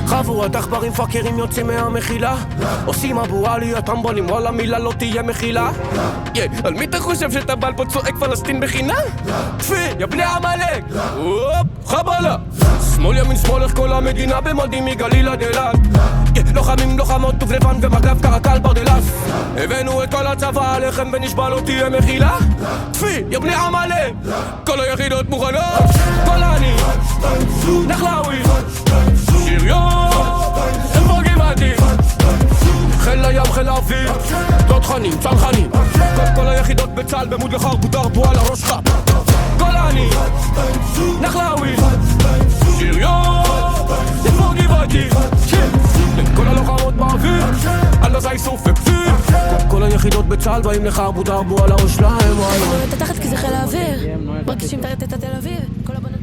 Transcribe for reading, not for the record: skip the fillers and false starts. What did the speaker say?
חבורת עכברים פאקרים יוצאים מהמחילה, עושים אבו-עליות טמבונים, וואלה מילה לא תהיה מחילה. על מי אתה חושב שאתה בעל פה צועק פלסטין בחינם? טפי, יא בני עמלק! חבלה! שמאל ימין שמאל איך כל המדינה במודים מגליל עד אילת. לוחמים לוחמות טוב לבן ומגלב קרקל ברדלס. הבאנו את כל הצבא עליכם ונשבע לא תהיה מחילה. טפי, יא בני עמלק! כל היחידות מוכנות, גולני, נחלאווי, שריון, איפה גבעתי? חיל הים, חיל האוויר, תותחנים, צנחנים. כל היחידות בצה"ל במוד לחרבו דרבו על הראש חפ. גולני, נחלאווי, שריון, איפה גבעתי? כל הלוחמות באוויר, על הזי סוף וכפיר. כל היחידות בצה"ל באים לחרבו דרבו על הראש להם. אתה תחת כי זה חיל האוויר, מרגישים את התל אביב.